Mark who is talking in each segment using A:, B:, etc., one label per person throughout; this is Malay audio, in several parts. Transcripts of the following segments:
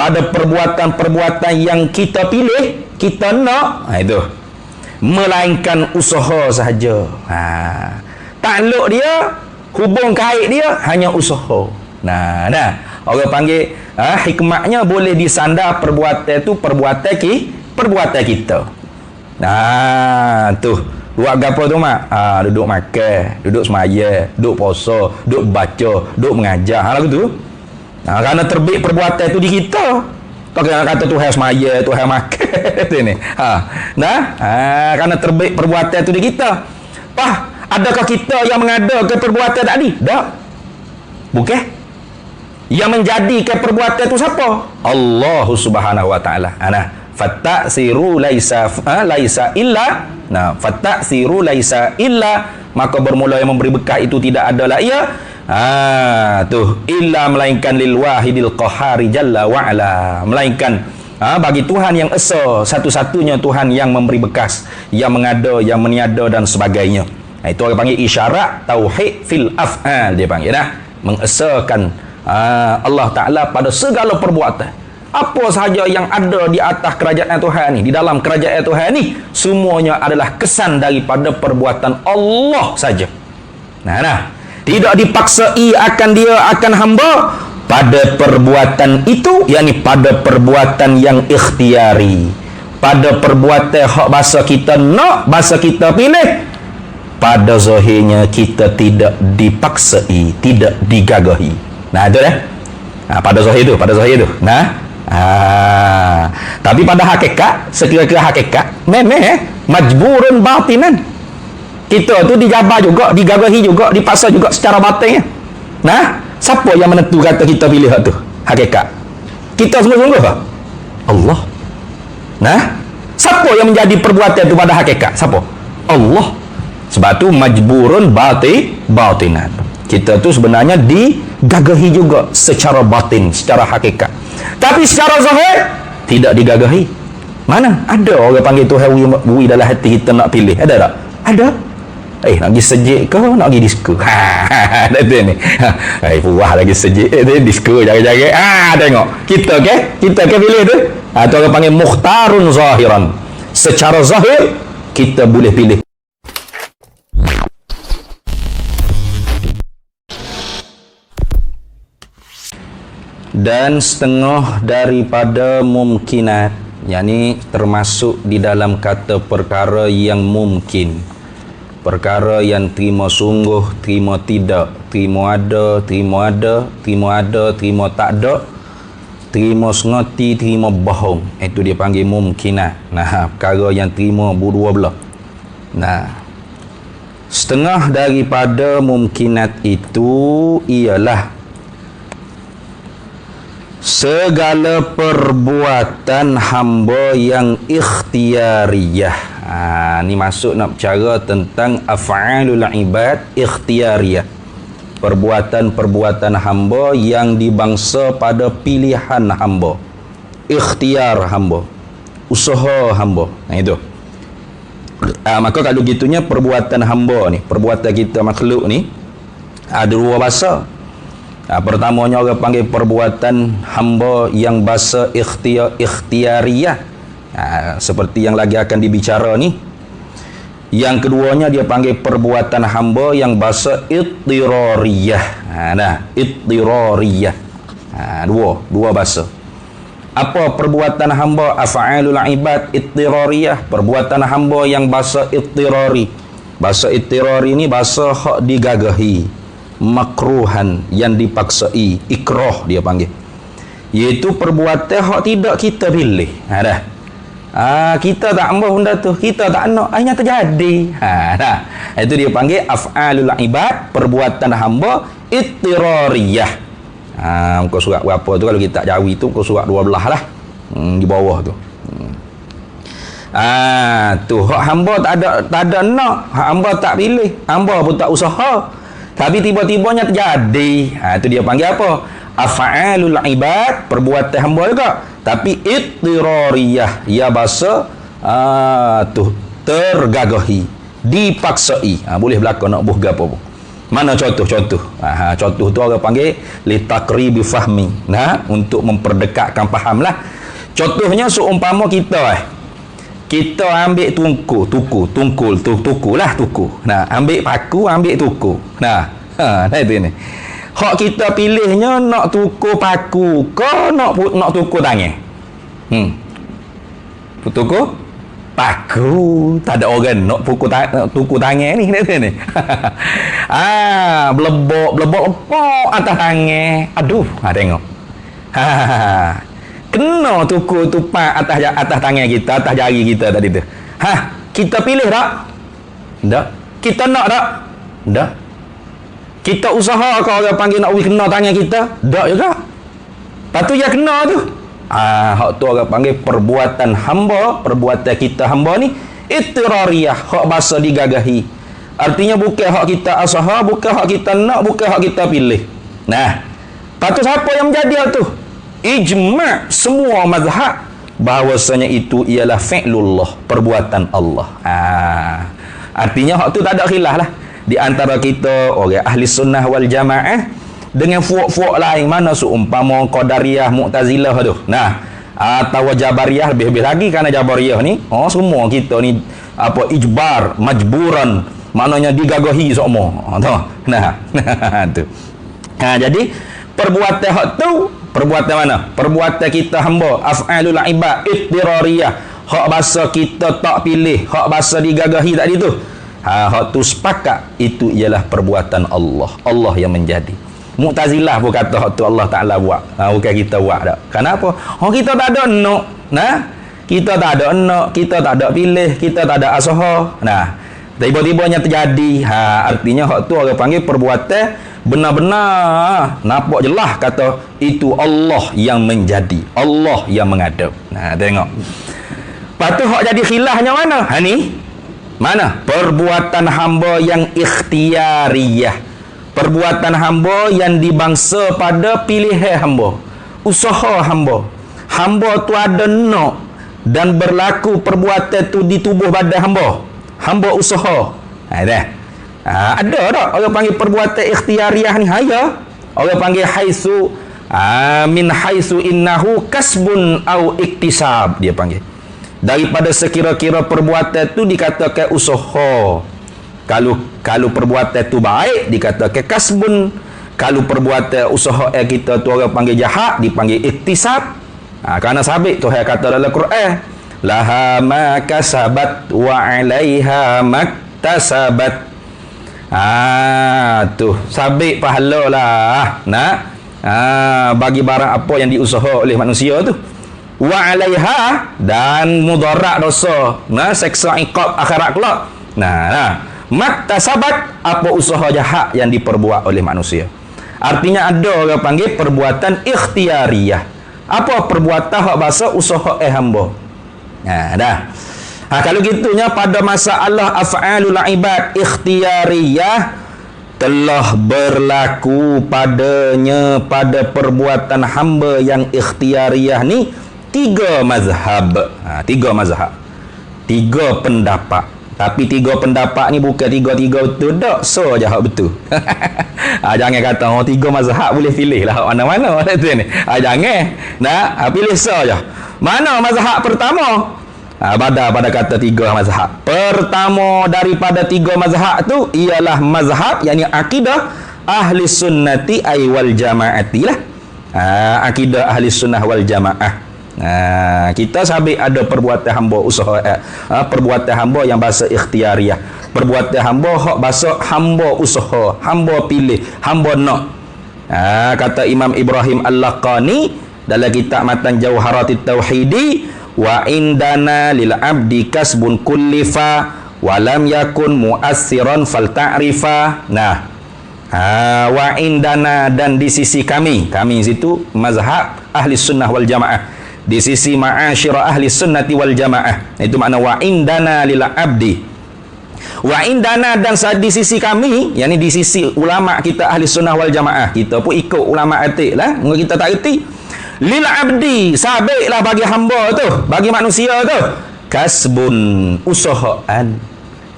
A: pada perbuatan-perbuatan yang kita pilih, kita nak, itu melainkan usaha sahaja. Takluk dia, hubung kait dia hanya usaha. Nah, orang panggil hikmatnya boleh disandar perbuatan itu perbuatan kita. Nah, tu buat gapo tu mak? Duduk makan, duduk semaya, duduk puasa, duduk baca, duduk mengajar. Lagu tu. Kerana terbit perbuatan itu di kita. Kau kata Tuhan semaya, Tuhan makan tu ni. Kerana terbit perbuatan itu di kita. Adakah kita yang mengadakan perbuatan tadi? Tak. Bukan. Yang menjadikan perbuatan itu siapa? Allah Subhanahu wa taala. Fattaksiru laisa illa. Fattaksiru laisa illa, maka bermula yang memberi berkat itu tidak adalah ia illa melainkan lil wahidil qahari jalla wa ala, melainkan bagi Tuhan yang esa, satu-satunya Tuhan yang memberi bekas, yang mengada, yang meniada dan sebagainya. Itu orang panggil isyarat tauhid fil af'al, dia panggil mengesakan Allah Ta'ala pada segala perbuatan. Apa sahaja yang ada di atas kerajaan Tuhan ni, di dalam kerajaan Tuhan ni, semuanya adalah kesan daripada perbuatan Allah saja. Tidak dipaksai akan dia, akan hamba pada perbuatan itu, yakni pada perbuatan yang ikhtiari, pada perbuatan hak bahasa kita nak, bahasa kita pilih. Pada zahirnya kita tidak dipaksai, tidak digagahi. Itu pada zahir tu, tapi pada hakikat, sekira-kira hakikat memang majburun batinan. Kita tu dijabar juga, digagahi juga, dipaksa juga secara batin. Siapa yang menentu kata kita pilih tu? Hakikat. Kita sungguh-sungguh ke? Allah. Siapa yang menjadi perbuatan itu pada hakikat? Siapa? Allah. Sebab tu majburun batinan. Kita tu sebenarnya digagahi juga secara batin, secara hakikat. Tapi secara zahir tidak digagahi. Mana ada orang panggil Tuhan wui dalam hati kita nak pilih? Ada tak? Ada. Nak pergi sejik ke nak pergi disko? Ada ni. Puas lagi sejik disko jaga-jaga. Tengok. Kita pilih tu. Tu orang panggil mukhtarun zahiran. Secara zahir kita boleh pilih. Dan setengah daripada mumkinat, yakni termasuk di dalam kata perkara yang mungkin, perkara yang terima sungguh, terima tidak, terima ada, terima ada, terima ada, terima tak ada, terima sengati, terima bohong. Itu dia panggil mumkinat. Perkara yang terima berdua belah. Setengah daripada mumkinat itu ialah segala perbuatan hamba yang ikhtiariyah. Ni masuk nak bicara tentang af'alul ibad ikhtiariyah. Perbuatan-perbuatan hamba yang dibangsa pada pilihan hamba, ikhtiar hamba, usaha hamba. Itu. Maka kalau gitunya perbuatan hamba ni, perbuatan kita makhluk ni ada dua bahasa. Pertamanya orang panggil perbuatan hamba yang bahasa ikhtiariyah, seperti yang lagi akan dibicara ni. Yang keduanya dia panggil perbuatan hamba yang bahasa ittirariyah. Ittirariyah. Dua bahasa. Apa perbuatan hamba af'alul ibad ittirariyah? Perbuatan hamba yang bahasa ittirari. Bahasa ittirari ni bahasa hak digagahi, makruhan, yang dipaksai, ikrah dia panggil. Iaitu perbuatan hak tidak kita pilih. Kita tak mahu benda tu, kita tak nak, hanya terjadi. Itu dia panggil af'alul ibad, perbuatan hamba ittirariyah. Muka surat berapa tu kalau kita tak jawi tu, muka surat 12 lah. Di bawah tu. Tu hak hamba tak ada nak, hak hamba tak pilih, hamba pun tak usaha, tapi tiba-tibanya terjadi. Itu dia panggil apa? Af'alul ibad, perbuatan hamba juga, tapi ittirariyah, ya bahasa tu tergagahi, dipaksai. Boleh berlaku nak buh gapo pun. Mana contoh-contoh? Contoh tu orang panggil li taqribi fahmi. Nah, untuk memperdekatkan faham lah. Contohnya seumpama kita kita ambil tuku lah. Nah, ambil paku, ambil tuku. Nah, itu ni. Hak kita pilihnya nak tuku paku ke nak tuku tangan? Tuku paku, tak ada orang nak tuku tangan ni kata ni. Belebok atas tangan. Aduh, tengok. Kena tuku tupak atas tangan kita, atas jari kita tadi tu. Kita pilih tak? Tak. Kita nak tak? Tak. Kita usaha kalau orang panggil nak kena tangan kita? Tak juga. Lepas tu ya kena tu. Hak tu orang panggil perbuatan hamba, perbuatan kita hamba ni ittirariyah, hak bahasa digagahi. Artinya bukan hak kita usaha, bukan hak kita nak, bukan hak kita pilih. Nah, lepas tu siapa yang menjadi hal tu? Ijma' semua mazhab bahawasanya itu ialah fi'lullah, perbuatan Allah. Artinya hak tu tak ada khilaf lah di antara kita orang ahli sunnah wal jamaah dengan fuak-fuak lain, mana seumpama Qadariyah, Mu'tazilah tu. Nah, atau Jabariyah, lebih-lebih lagi kerana Jabariyah ni, semua kita ni apa ijbar, majburan, maknanya digagahi semua. Nah, tu. Jadi perbuatan hak tu, perbuatan mana? Perbuatan kita hamba, af'alul ibad, ittirariyah. Hak bahasa kita tak pilih, hak bahasa digagahi tadi tu. Hak tu sepakat itu ialah perbuatan Allah. Allah yang menjadi. Mu'tazilah pun kata hak tu Allah Ta'ala buat. Bukan kita buat tak. Kenapa? Kita tak ada nak. Nah, kita tak ada nak, kita tak ada pilih, kita tak ada asaha. Nah, tiba-tibanya terjadi. Artinya hak tu orang panggil perbuatan benar-benar nampak jelas kata itu Allah yang menjadi, Allah yang mengadap. Nah, tengok. Lepas tu hak jadi khilafnya mana? Ni mana? Perbuatan hamba yang ikhtiariyah. Perbuatan hamba yang dibangsa pada pilihan hamba, usaha hamba. Hamba tu ada nak dan berlaku perbuatan tu di tubuh badan hamba. Hamba usaha. Dah. Ada tak orang panggil perbuatan ikhtiariyah ni? Orang panggil haitsu min haitsu innahu kasbun au iktisab, dia panggil. Daripada sekira-kira perbuatan tu dikatakan usaha. Kalau perbuatan tu baik dikatakan kasbun. Kalau perbuatan usaha kita tu orang panggil jahat dipanggil iktisab. Kerana sabit Tuhan kata dalam Quran, laha ma kasabat wa 'alaiha maktasabat. Tu sabit pahala lah. Nak bagi barang apa yang diusaha oleh manusia tu. Wa 'alaiha, dan mudarat dosa. Seksa iqab akhirat kelak. Maktasabat, apa usaha jahat yang diperbuat oleh manusia. Artinya ada orang panggil perbuatan ikhtiariyah. Apa perbuatan hak bahasa usaha hamba. Dah. Kalau gitunya pada masalah af'alul ibad ikhtiariyah telah berlaku padanya, pada perbuatan hamba yang ikhtiariyah ni 3 mazhab. 3 mazhab. 3 pendapat. Tapi 3 pendapat ni bukan 3 betul tak, so je hak betul. Jangan kata 3 mazhab boleh pilih lah mana-mana tu ni. Jangan. Pilih so je. Mana mazhab pertama? Pada kata 3 mazhab. Pertama daripada 3 mazhab tu ialah mazhab yakni akidah ahli sunnati ay wal jamaati lah. Akidah ahli sunnah wal jamaah. Kita sabit ada perbuatan hamba usaha, perbuatan hamba yang bahasa ikhtiariyah, perbuatan hamba hak bahasa hamba usaha, hamba pilih, hamba nak. Kata Imam Ibrahim Al-Laqani dalam kitab Matan Jauharatit Tauhidi, wa indana lil abdi kasbun kullifa wa lam yakun muassiran fal ta'rifa. Wa indana, dan di sisi kami situ mazhab ahli sunnah wal jamaah, di sisi ma'asyirah ahli sunnati wal jamaah, itu makna wa indana lil abdi. Wa indana, dan di sisi kami, yakni di sisi ulama kita ahli sunnah wal jamaah, kita pun ikut ulama atik lah, kita tak erti. Lil abdi, sabitlah bagi hamba tu, bagi manusia tu, kasbun, usahaan,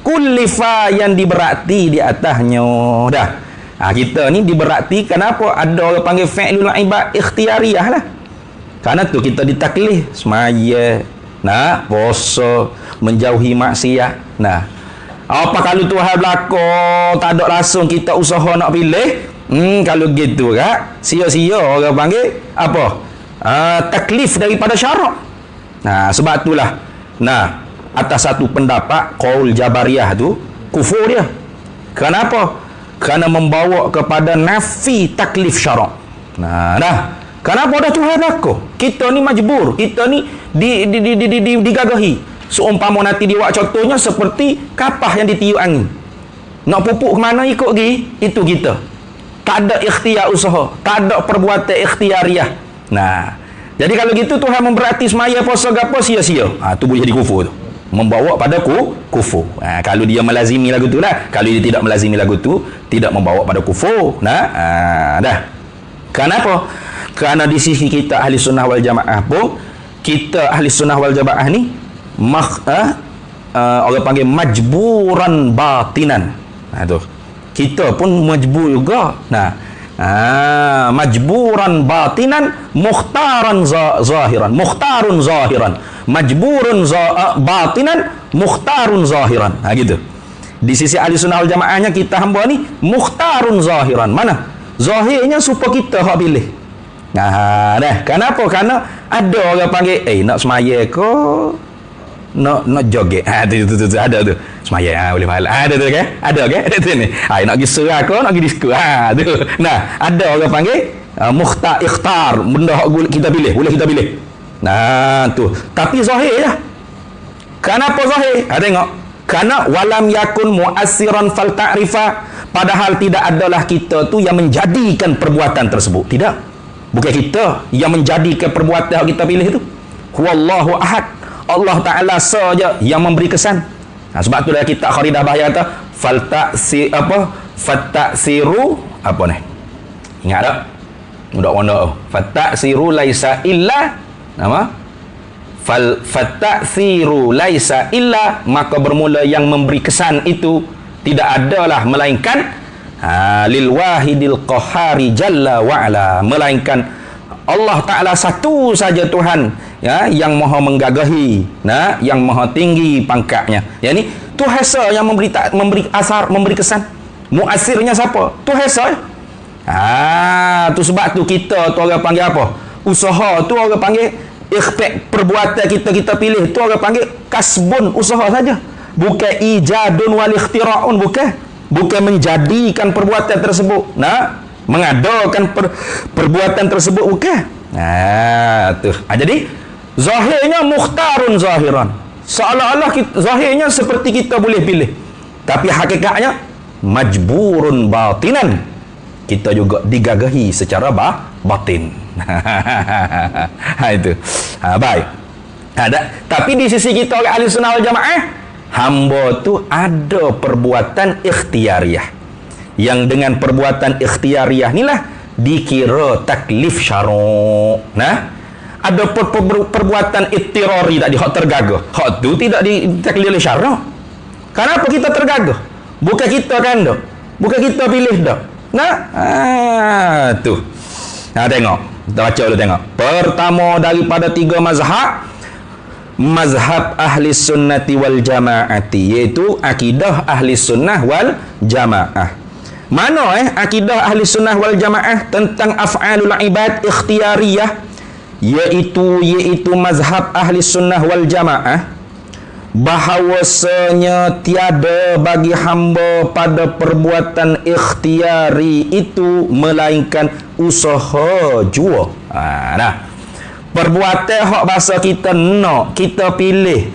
A: kullifa, yang diberati di atasnya. Dah. Kita ni diberarti kenapa ada orang panggil fi'lul ibad ikhtiyariyah lah. Karena tu kita ditaklif semaya, nah, puasa, menjauhi maksiat. Nah, apa kalau Tuhan berlaku tak ada langsung kita usaha nak pilih? Kalau gitu kan, sia-sia orang panggil apa? Taklif daripada syarak. Nah, sebab itulah. Nah, atas satu pendapat qaul Jabariyah tu kufur dia. Kenapa? Kerana membawa kepada nafi taklif syarak. Nah, kenapa dah Tuhan berlaku? Kita ni majbur, kita ni digagahi. Seumpama nanti diwak contohnya seperti kapah yang ditiup angin. Nak pupuk ke mana ikut pergi, itu kita. Tak ada ikhtiar usaha, tak ada perbuatan ikhtiyariyah. Nah, jadi kalau gitu Tuhan memberati semaya puasa gapo sia-sia. Tu boleh jadi kufur tu. Membawa pada kufur. Kalau dia melazimi lagu tu lah. Kalau dia tidak melazimi lagu tu, tidak membawa pada kufur. Dah. Kenapa? Kerana di sisi kita ahli sunnah wal jamaah pun, kita ahli sunnah wal jamaah ni orang panggil majburan batinan. Tu. Kita pun majbur juga. Majburan batinan, mukhtaran zahiran. Mukhtarun zahiran. Majburun batinan, mukhtarun zahiran. Gitu. Di sisi ahli sunnah wal jamaahnya kita hamba ni mukhtarun zahiran. Mana? Zahirnya supaya kita hak pilih. Dah. Kenapa? Karena ada orang panggil, nak semaya ke? Nak joget. Tu ada tu. Semaya boleh pahala. Ada tu kan? Ada kan? Ada tu ni. Nak pergi serah ke? Nak pergi disko. Tu. Nah, ada orang panggil ikhtar, benda hak kita pilih, boleh kita pilih. Nah, tu. Tapi zahir lah. Kenapa zahir? Tengok. Karena walam yakun mu'assiran fal ta'rifa, padahal tidak adalah kita tu yang menjadikan perbuatan tersebut. Tidak. Bukan kita yang menjadikan perbuatan yang kita pilih itu. Huwallahu ahad. Allah Ta'ala saja yang memberi kesan. Sebab tu dah kita Kharidah Bahaya kata fattaksiru apa ni? Ingat tak? Mudah-mudah. Fattaksiru laisa illa nama? Fattaksiru laisa illa, maka bermula yang memberi kesan itu tidak adalah melainkan lil wahidil qahari jalla wa'ala, melainkan Allah Ta'ala satu saja Tuhan, ya, yang maha menggagahi, yang maha tinggi pangkatnya. Yang ni Tuhan yang memberi asar, memberi kesan. Muasirnya siapa? Tuhan saja. Tu sebab tu kita tu orang panggil apa? Usaha tu orang panggil perbuatan kita pilih tu orang panggil kasbun, usaha saja. Bukan ijadun wal ikhtira'un, bukan menjadikan perbuatan tersebut. Mengadakan perbuatan tersebut bukan. Tu. Jadi zahirnya mukhtarun zahiran. Seolah-olah zahirnya seperti kita boleh pilih. Tapi hakikatnya majburun batinan. Kita juga digagahi secara batin. Itu. Baik. Tapi di sisi kita orang ahli sunnah wal jamaah, hamba tu ada perbuatan ikhtiyariyah. Yang dengan perbuatan ikhtiyariyah inilah dikira taklif syarak. Ada perbuatan ittirari tadi, hak tergagah. Hak tu tidak ditaklif oleh syarak. Kenapa kita tergagah? Bukan kita kan dah. Bukan kita pilih dah. Tu. Tengok. Kita baca dulu tengok. Pertama daripada 3 mazhab ahli sunnati wal jamaati, iaitu akidah ahli sunnah wal jamaah. Mana akidah ahli sunnah wal jamaah tentang af'alul ibad ikhtiyariyah, iaitu mazhab ahli sunnah wal jamaah, bahawasanya tiada bagi hamba pada perbuatan ikhtiyari itu melainkan usaha jua. Perbuatan hak bahasa kita nak, kita pilih,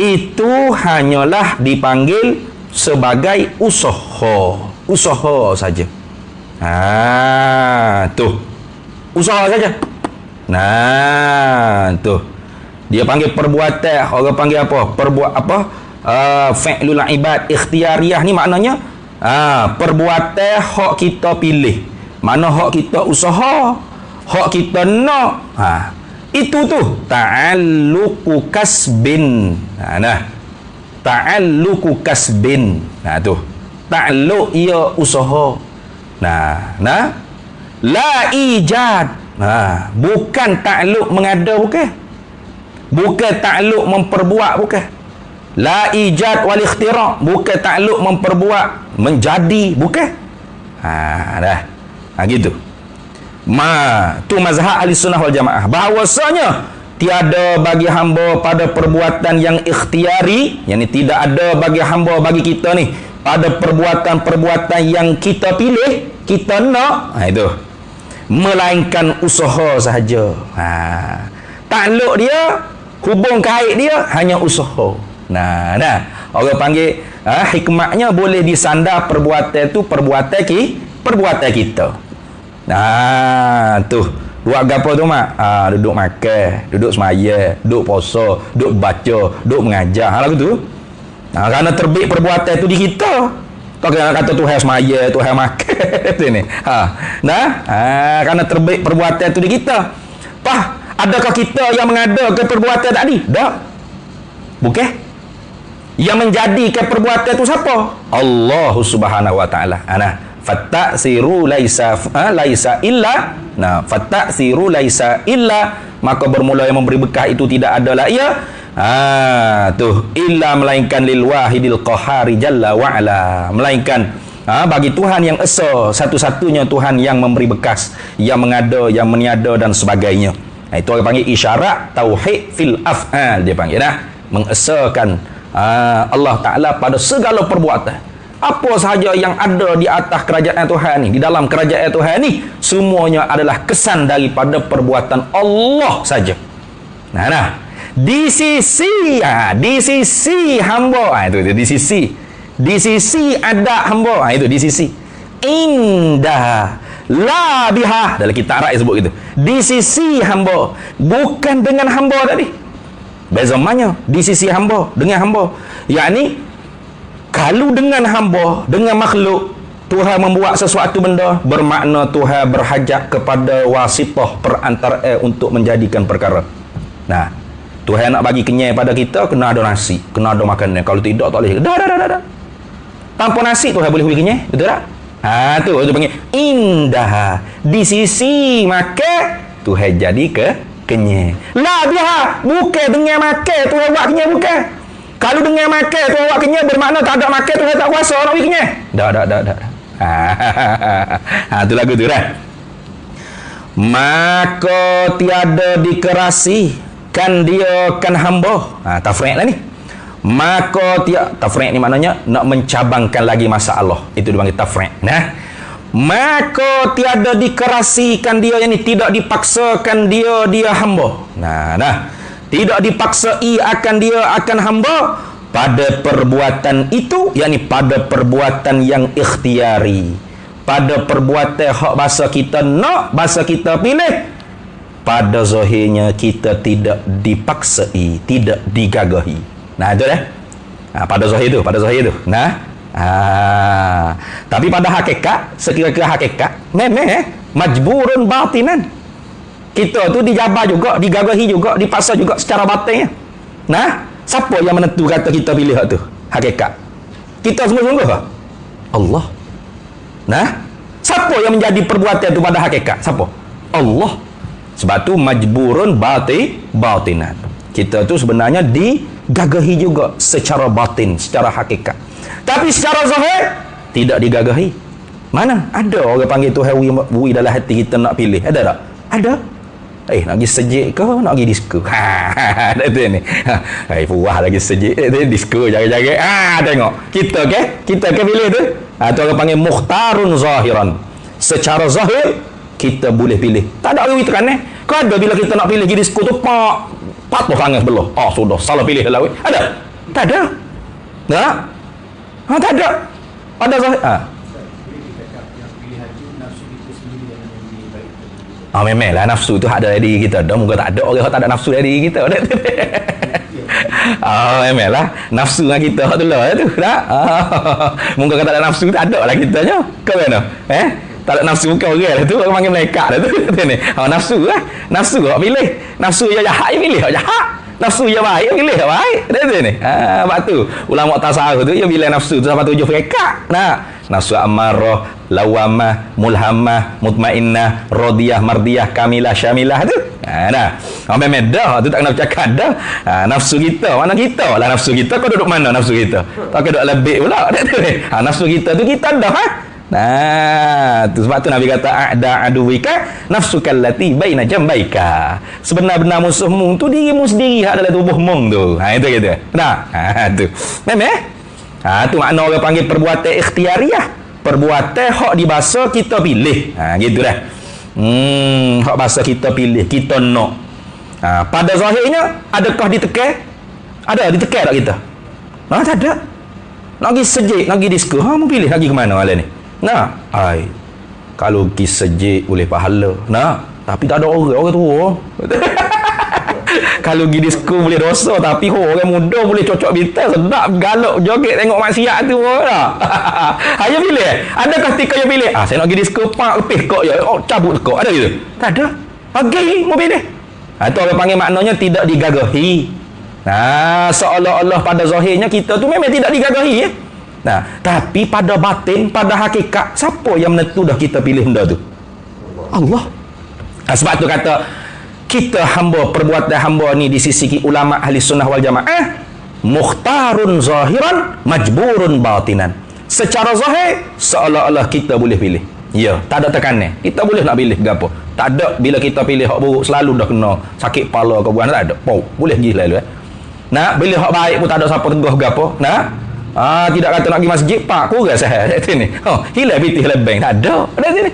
A: itu hanyalah dipanggil sebagai usaha saja. Tu. Usaha saja. Tu. Dia panggil perbuatan, orang panggil apa? Fi'lul ibad ikhtiyariyah ni maknanya perbuatan hak kita pilih. Mana hak kita usaha, hak kita nak. Itu tu ta'alluqu kasbin. Ta'alluqu kasbin. Tu. Ta'alluq ia usaha. Nah, la ijad. Bukan takluk mengada, bukan. Bukan takluk memperbuat, bukan. La ijad wal ikhtira', bukan takluk memperbuat, menjadi, bukan. Dah. Gitu. Tu mazhab ahli sunnah wal jamaah, bahawasanya tiada bagi hamba pada perbuatan yang ikhtiari, yakni tidak ada bagi hamba, bagi kita ni, pada perbuatan-perbuatan yang kita pilih, kita nak, itu, melainkan usaha sahaja. Takluk dia, hubung kait dia hanya usaha. Nah, orang panggil hikmatnya boleh disandar perbuatan tu perbuatan kita. Tu buat gapo tu mak? Duduk makan, duduk semaya, duduk puasa, duduk baca, duduk mengajar. Lagu tu. Kerana terbit perbuatan tu di kita. Tak kena kata Tuhan semaya, Tuhan makan tu ni. Kerana terbit perbuatan tu di kita. Adakah kita yang mengadakan perbuatan tadi? Tak. Bukan. Yang menjadikan perbuatan tu siapa? Allah Subhanahu wa taala. Fattaksiru laisa illa. Fattaksiru laisa illa, maka bermula yang memberi bekah itu tidak adalah ia. Illa melainkan lil wahidil qahari jalla wa ala, melainkan bagi Tuhan yang esa, satu-satunya Tuhan yang memberi bekas, yang mengada, yang meniada dan sebagainya. Itu orang panggil isyarat tauhid fil af'al, dia panggil mengesakan Allah Ta'ala pada segala perbuatan. Apa sahaja yang ada di atas kerajaan Tuhan ni, di dalam kerajaan Tuhan ni, semuanya adalah kesan daripada perbuatan Allah saja. Di sisi hamba, itu di sisi ada hamba, itu di sisi indah la biha, dalam kitab Arab sebut gitu. Di sisi hamba, bukan dengan hamba tadi. Beza mana di sisi hamba dengan hamba, yakni kalau dengan hamba, dengan makhluk, Tuhan membuat sesuatu benda, bermakna Tuhan berhajat kepada wasitah perantara untuk menjadikan perkara. Tuhan nak bagi kenyai pada kita, kena ada nasi, kena ada makanan. Kalau tidak, tak boleh. Dah. Tanpa nasi Tuhan boleh beri kenyai, betul tak? Tu panggil indah. Di sisi makan, Tuhan jadi kenyai. La biha, bukan dengan makan Tuhan buat kenyai, bukan. Kalau dengan makan Tuhan buat kenyai, bermakna tak ada makan Tuhan tak kuasa nak beri kenyai. Dah. Tu lagu tu dah. Maka tiada dikerasikan dia kan hamba. Tafriq lah ni. Maka tafriq ni maknanya nak mencabangkan lagi masalah. Itu dipanggil tafriq. Maka tiada dikerasikan dia, yang ni tidak dipaksakan dia hamba. Tidak dipaksai akan dia akan hamba pada perbuatan itu, yakni pada perbuatan yang ikhtiari, pada perbuatan hak bahasa kita nak, bahasa kita pilih. Pada zahirnya kita tidak dipaksai, tidak digagahi. Itu dah. Pada zahir tu. Tapi pada hakikat, sekira-kira hakikat, memang majburun batinan. Kita tu dijabar juga, digagahi juga, dipaksa juga secara batinnya. Siapa yang menentu kata kita pilih hak tu? Hakikat. Kita sungguh-sungguh ke? Allah. Siapa yang menjadi perbuatan itu pada hakikat? Siapa? Allah. Sebab tu majburun batinan. Kita tu sebenarnya digagahi juga secara batin, secara hakikat. Tapi secara zahir tidak digagahi. Mana? Ada orang panggil Tuhan wui dalam hati kita nak pilih. Ada tak? Ada. Nak pergi sejik ke? Nak pergi disko? Ada tu ni. Puas lagi sejik. Disko jaga-jaga. Tengok. Kita ke pilih tu. Tu orang panggil mukhtarun zahiran. Secara zahir, kita boleh pilih. Tak ada orang tekan Kau ada bila kita nak pilih pergi disko tu, patuh sangat sebelah. Sudah. Salah pilih lah. Ada? Tak ada. Tak ada. Ada zahir. Memanglah nafsu tu ada di diri kita. Moga tak ada orang tak ada nafsu di diri kita. Memanglah nafsu dengan kita tu lah tu. Moga tak ada nafsu, tak ada lah kitanya. Kau mana? Tak ada nafsu bukan orang lah tu. Orang panggil malaikat lah tu. Nafsu lah. Nafsu kau pilih. Nafsu yang jahat pilih. Jahat. Nafsu yang baik pilih yang baik. Dia tu ni. Sebab tu ulama tasawuf tu dia bila nafsu tu sampai 7 frekat. Nafsu amarah, lawamah, mulhamah, mutmainnah, radiyah, mardiyah, kamilah, syamilah tu. Sampai medah tu tak kena bercakap dah. Nafsu kita, mana kita lah nafsu kita. Kau duduk mana nafsu kita? Tak duduk lebih pula. Dia tu ni. Nafsu kita tu kita dah tu sebab tu Nabi kata a'da aduwika nafsukal lati baina jambaika. Sebenar-benar musuhmu tu dirimu sendiri hak dalam tubuhmu tu. Itu gitu. Tu. Memang tu makna orang panggil perbuatan ikhtiariyah. Perbuatan hak di bahasa kita pilih. Gitu dah. Hak bahasa kita pilih, kita nak. Pada zahirnya adakah ditekan? Ada ditekan tak kita? Tak ada. Nak pergi sejik, nak pergi disko. Mau pilih lagi ke mana malam ni? Kalau pergi sejik boleh pahala. Tapi tak ada orang tua. Kalau pergi disko boleh dosa, tapi orang muda boleh cocok bintang, sedap galak joget tengok maksiat tu dah. Ayo pilih. Adakah ketika you pilih? Saya nak pergi disko pak lepih kok ya. Cabut kok. Ada gitu? Tak ada. Bagi mau pilih. Itu orang panggil maknanya tidak digagahi. Seolah-olah pada zahirnya kita tu memang tidak digagahi ya. Tapi pada batin, pada hakikat, siapa yang menentu dah kita pilih benda tu? Allah. Sebab tu kata kita hamba, perbuatan hamba ni di sisi ulama ahli sunnah wal jamaah mukhtarun zahiran majburun batinan. Secara zahir seolah-olah kita boleh pilih. Ya, tak ada tekanan. Kita boleh nak pilih gapo. Tak ada bila kita pilih hak buruk selalu dah kena sakit kepala ke bukan tak ada. Boleh pergi lalu bila hak baik pun tak ada siapa teguh gapo. Tidak kata nak pergi masjid pak kurang sahih kat sini. Hilang pitih lebeng tak ada. Ada sini.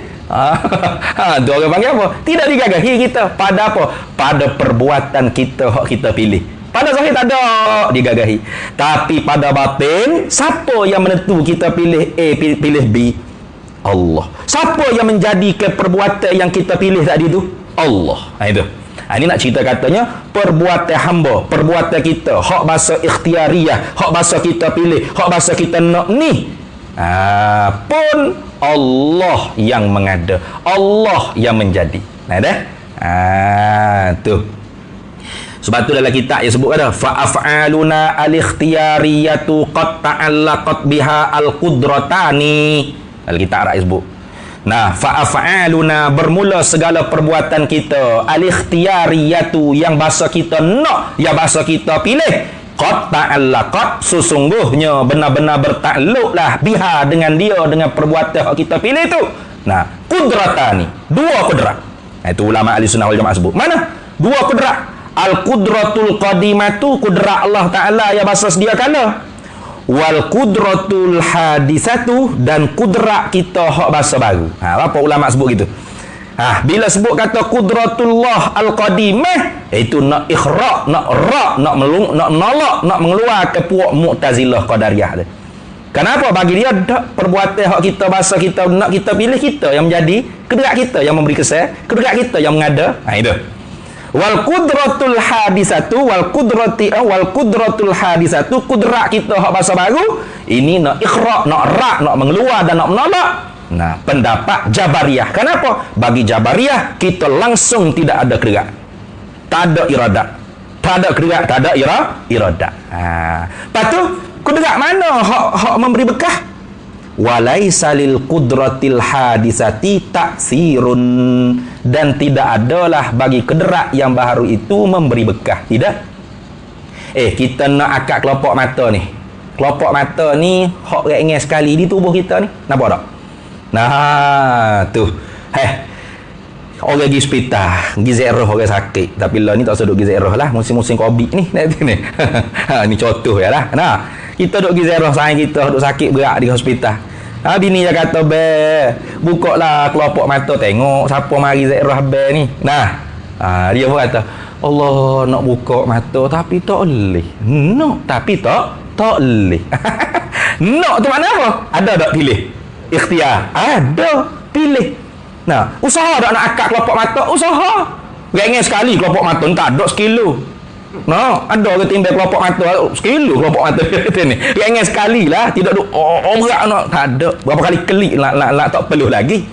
A: Tu orang panggil apa? Tidak digagahi kita pada apa? Pada perbuatan kita hak kita pilih. Pada zahir tak ada digagahi. Tapi pada batin, siapa yang menentu kita pilih A, pilih B? Allah. Siapa yang menjadikan perbuatan yang kita pilih tadi tu? Allah. Itu. Ini nak cerita katanya perbuatan hamba, perbuatan kita, hak bahasa ikhtiariyah, hak bahasa kita pilih, hak bahasa kita nak ni. Pun Allah yang mengada, Allah yang menjadi. Tu. Sebab tu dalam kitab yang sebut ada fa af'aluna al-ikhtiyariyatu qad ta'allaqat biha al-qudratani. Dalam kitab rak sebut. Fa af'aluna bermula segala perbuatan kita al-ikhtiyariyatu yang bahasa kita nak, yang bahasa kita pilih qad ta'allaqat sesungguhnya benar-benar bertakluklah biha dengan dia, dengan perbuatan yang kita pilih tu. Qudratani, dua kudrat. Itu ulama ahli sunnah wal jamaah sebut. Mana? Dua kudrat. Al-qudratul qadimatu, kudrat Allah Ta'ala yang bahasa sedia kala. Wal qudratul hadisatu, dan kudrat kita hak bahasa baru. Apa ulama sebut gitu? Bila sebut kata qudratullah al-qadimah, itu nak ikhraq, nak rak, nak menolak, nak mengeluar ke puak Mu'tazilah Qadariyah tu. Kenapa? Bagi dia tak perbuatan hak kita bahasa kita nak kita pilih, kita yang menjadi, kudrat kita yang memberi kesan, kudrat kita yang mengada. Itu. Wal qudratul hadisatu wal qudratul hadisatu, kudrat kita hak bahasa baru ini nak ikhraq, nak rak, nak mengeluar dan nak menolak. Pendapat Jabariyah. Kenapa? Bagi Jabariyah kita langsung tidak ada gerak, tak ada iradat, tak ada gerak, tak ada iradat. Lepas tu kudrat mana hak memberi bekah? Walaisa lil qudratil hadisati taksirun, dan tidak adalah bagi kudrat yang baru itu memberi bekah. Tidak. Kita nak akak kelopak mata ni. Kelopak mata ni hak ringan sekali di tubuh kita ni. Nampak tak? Tu. Orang pergi hospital, pergi ziarah orang sakit. Tapi lah ni tak usah duk pergi ziarah lah, musim-musim Covid ni. Ni contoh ya lah. Kita duk pergi ziarah sayang kita duk sakit berat di hospital. Bini dia kata, buka lah kelopak mata tengok siapa mari ziarah ni. Dia pun kata, Allah nak buka mata tapi tak boleh. Nak tapi tak boleh. Nak tu makna apa? Ada tak pilih? Ikhtiar. Ada pilih. Usaha tak nak akak kelopak mata? Usaha. Ringan sekali kelopak mata, tak ada sekilo. Ada orang timbang kelopak mata sekilo kelopak mata ni. Ringan sekali lah, tidak berat nak, tak ada. Berapa kali klik nak tak perlu lagi.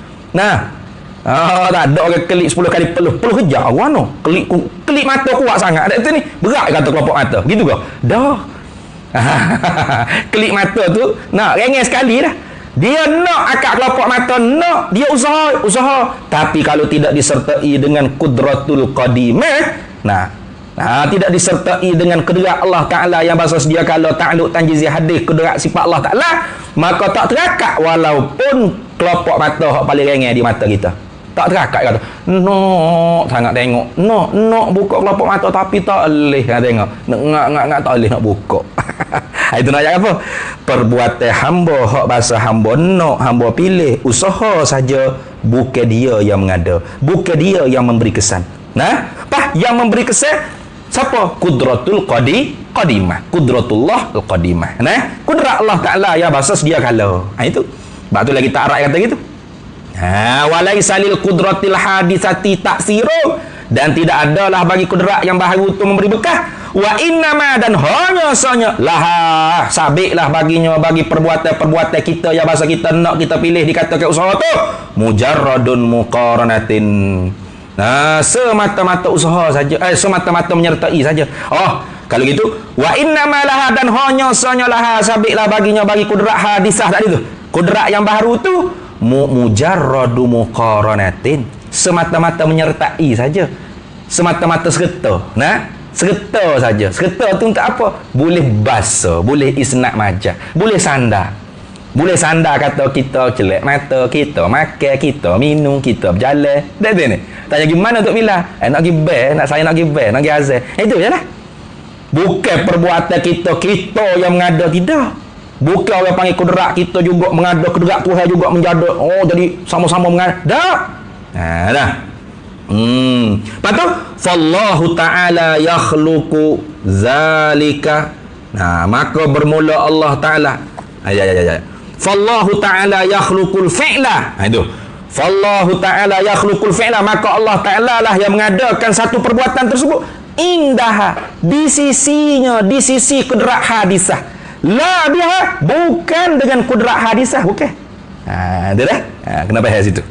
A: Tak ada orang kelip 10 kali peluh kejap awak no. Kelip mata kuat sangat. Ada tu ni berat kata kelopak mata. Gitu ke? Dah. Kelip mata tu nak rengeng sekali dah. Dia nak akak kelopak mata, nak dia usaha. Tapi kalau tidak disertai dengan kudratul qadimah, tidak disertai dengan kudrat Allah Ta'ala yang bahasa sedia kala ta'alluq tanjizi hadis kudrat sifat Allah Ta'ala, maka tak terakak walaupun kelopak mata hak paling rengeng di mata kita. Tak terakak kata, nak sangat tengok. Nak buka kelopak mata tapi tak boleh tengok. Nak tak boleh nak buka. Itu nak cakap apa? Perbuatan hamba hak bahasa hamba nak, hamba pilih, usaha saja, bukan dia yang mengada, bukan dia yang memberi kesan. Yang memberi kesan siapa? Kudratul qadimah. Kudratullah al-qadimah. Kudrat Allah Ta'ala yang bahasa sedia kala. Itu. Sebab tu lagi tak arak kata gitu. Walaisa lil kudratil hadisati taksiru, dan tidak adalah bagi kudrat yang baharu itu memberi bekah. Wa innama, dan hanya sahaja laha, sabiklah baginya, bagi perbuatan kita yang bahasa kita nak, kita pilih dikatakan usaha tu mujarradun muqaranatin. Semata-mata usaha saja, semata-mata menyertai saja. Kalau gitu, wa innama laha, dan hanya sahaja laha, sabiklah baginya, bagi kudrat hadisah tadi tu, kudrat yang baharu tu mujarradu muqaranatin, semata-mata menyertai saja, semata-mata serta. Serta saja. Serta tu untuk apa? Boleh basa, boleh isnad majah, boleh sandar. Boleh sandar kata kita celak mata, kita makan, kita minum, kita berjalan. Dah tu ni. Tanya gimana untuk milah? Nak pergi bar, nak saya nak pergi bar, nak pergi azan. Itu je lah. Bukan perbuatan kita yang mengada, tidak. Bukan orang panggil kudrat kita juga mengada, kudrat Tuhan juga menjada. Jadi sama-sama mengada. Dah. Lepas tu fallahu ta'ala yakhluqu zalika. Maka bermula Allah Ta'ala. Fallahu ta'ala yakhluqul fi'la. Itu. Fallahu ta'ala yakhluqul fi'la, maka Allah Ta'ala lah yang mengadakan satu perbuatan tersebut. Indah, di sisinya, di sisi kudrat hadisah. La biha, bukan dengan kudrat hadisah, bukan. Dia dah. Kenapa bahas itu?